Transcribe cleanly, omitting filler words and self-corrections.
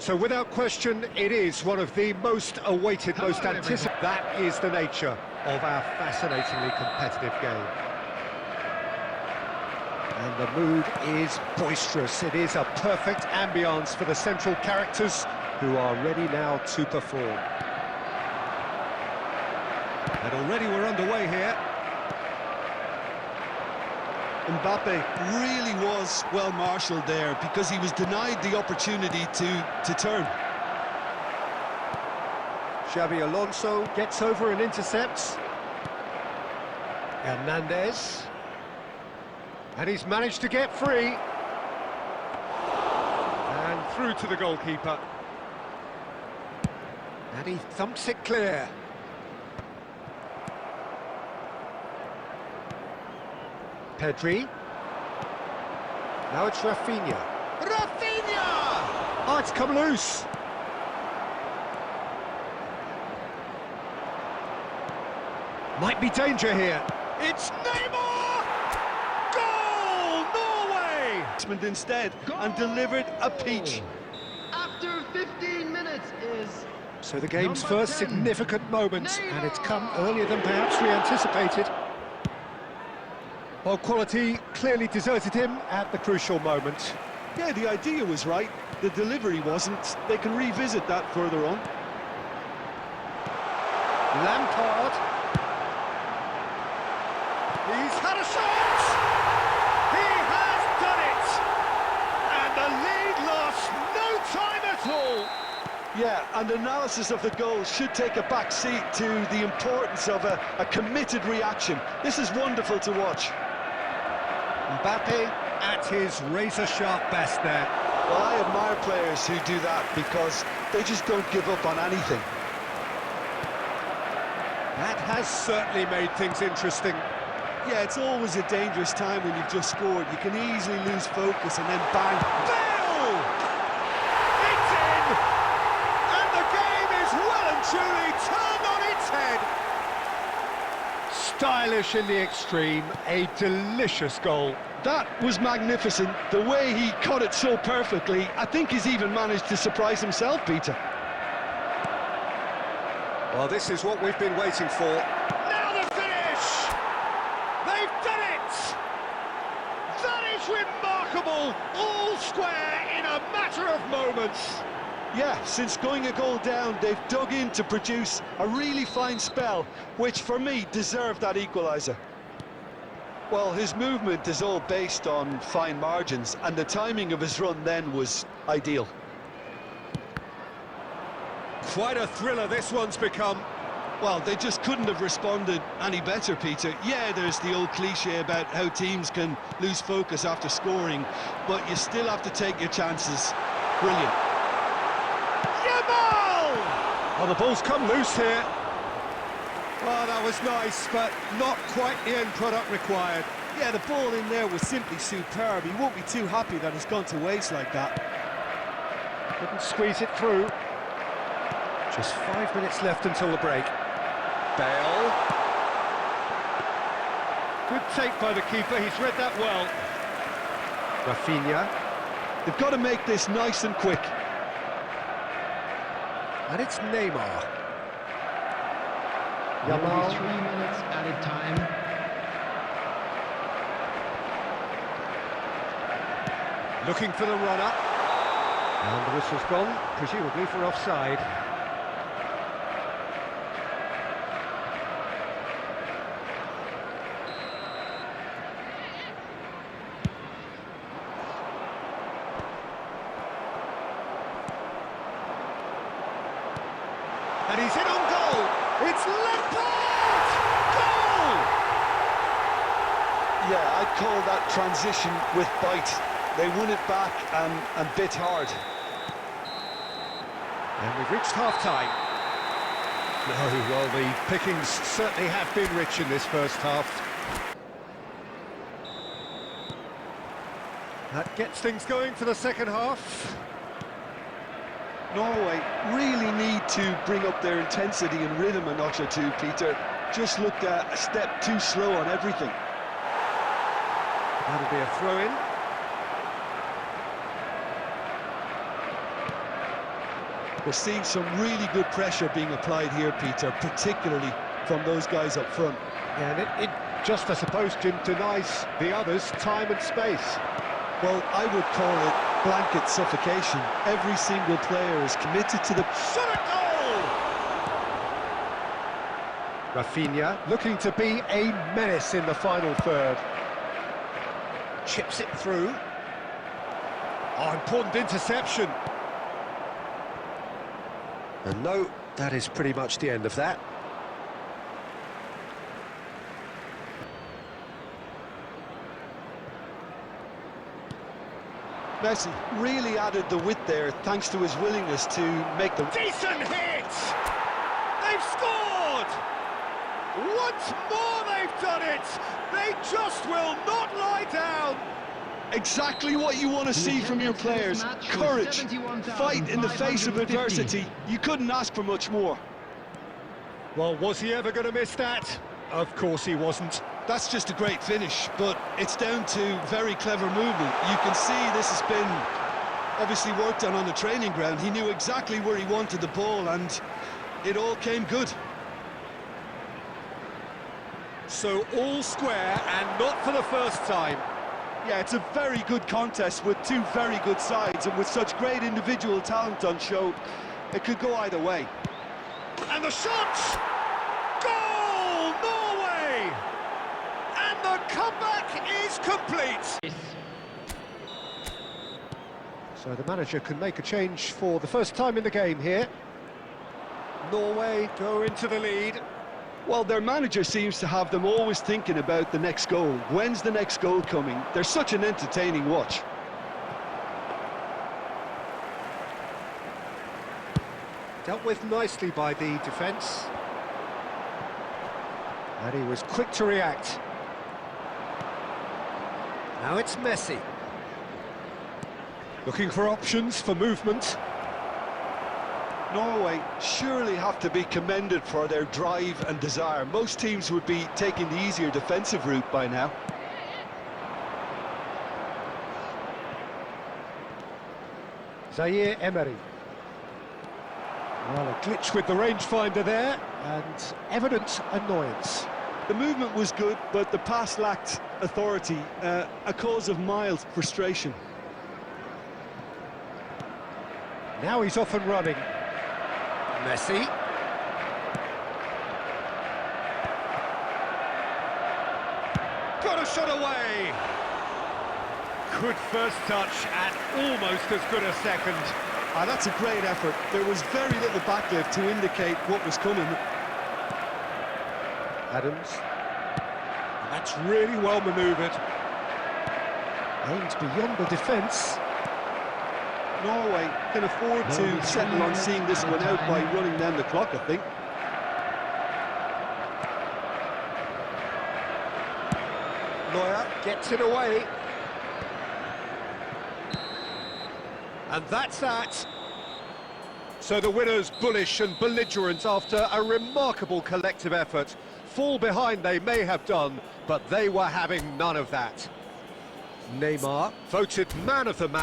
So without question, it is one of the most awaited, most anticipated. That is the nature of our fascinatingly competitive game. And the mood is boisterous. It is a perfect ambience for the central characters who are ready now to perform. And already we're underway here. Mbappe really was well marshalled there because he was denied the opportunity to turn. Xabi Alonso gets over and intercepts. Hernandez. And he's managed to get free. And through to the goalkeeper. And he thumps it clear. Pedri. Now it's Rafinha. Rafinha! Oh, it's come loose. Might be danger here. It's Neymar! Goal! Norway! Instead, and delivered a peach. After 15 minutes is... So the game's first significant moment, and it's come earlier than perhaps we anticipated. Well, quality clearly deserted him at the crucial moment. Yeah, the idea was right, the delivery wasn't. They can revisit that further on. Lampard. He's had a shot! He has done it! And the lead lost no time at all! Yeah, and analysis of the goal should take a back seat to the importance of a committed reaction. This is wonderful to watch. Mbappe at his razor-sharp best there. Well, I admire players who do that because they just don't give up on anything. That has certainly made things interesting. Yeah, it's always a dangerous time when you've just scored. You can easily lose focus and then bang. Bale! It's in! And the game is well and truly turned on its head. Stylish in the extreme, a delicious goal. That was magnificent. The way he cut it so perfectly, I think he's even managed to surprise himself, Peter. Well, this is what we've been waiting for. Now the finish! They've done it! That is remarkable! All square in a matter of moments. Yeah, since going a goal down, they've dug in to produce a really fine spell, which for me deserved that equaliser. Well, his movement is all based on fine margins, and the timing of his run then was ideal. Quite a thriller this one's become. Well, they just couldn't have responded any better, Peter. Yeah, there's the old cliche about how teams can lose focus after scoring, but you still have to take your chances. Brilliant. Oh, the ball's come loose here. Well, that was nice, but not quite the end product required. Yeah, the ball in there was simply superb. He won't be too happy that it's gone to waste like that. Couldn't squeeze it through. Just 5 minutes left until the break. Bale. Good take by the keeper, he's read that well. Rafinha. They've got to make this nice and quick. And it's Neymar. There will be 3 minutes added time. Looking for the run-up. And the whistle's gone, presumably for offside. And he's in on goal! It's Lampard! Goal! Yeah, I'd call that transition with bite. They won it back and bit hard. And we've reached half-time. No, well, the pickings certainly have been rich in this first half. That gets things going for the second half. Norway really need to bring up their intensity and rhythm a notch or two, Peter. Just looked a step too slow on everything. That'll be a throw-in. We're seeing some really good pressure being applied here, Peter, particularly from those guys up front. Yeah, and it just, I suppose, Jim, denies the others time and space. Well, I would call it blanket suffocation. Every single player is committed to the... Shot at goal! Rafinha looking to be a menace in the final third. Chips it through. Oh, important interception. And no, that is pretty much the end of that. Messi really added the width there thanks to his willingness to make the... Decent hit! They've scored! Once more they've done it! They just will not lie down! Exactly what you want to see from your players. Courage, fight in the face of adversity. You couldn't ask for much more. Well, was he ever going to miss that? Of course he wasn't. That's just a great finish, but it's down to very clever movement. You can see this has been obviously worked on the training ground. He knew exactly where he wanted the ball, and it all came good. So all square, and not for the first time. Yeah, it's a very good contest with two very good sides, and with such great individual talent on show, it could go either way. And the shot! Goal, Norway! And the comeback is complete. So the manager can make a change for the first time in the game here. Norway go into the lead. Well, their manager seems to have them always thinking about the next goal. When's the next goal coming? They're such an entertaining watch. Dealt with nicely by the defence. And he was quick to react. Now it's Messi. Looking for options for movement. Norway surely have to be commended for their drive and desire. Most teams would be taking the easier defensive route by now. Zaire Emery. Well, a glitch with the rangefinder there, and evident annoyance. The movement was good, but the pass lacked authority, a cause of mild frustration. Now he's off and running. Messi. Got a shot away. Good first touch and almost as good a second. Ah, that's a great effort. There was very little backlift to indicate what was coming. Adams. And that's really well manoeuvred. Aimed beyond the defence. Norway can afford to settle on seeing this one out by running down the clock, I think. Neuer gets it away. And that's that. So the winners bullish and belligerent after a remarkable collective effort. Fall behind they may have done, but they were having none of that. Neymar voted man of the match.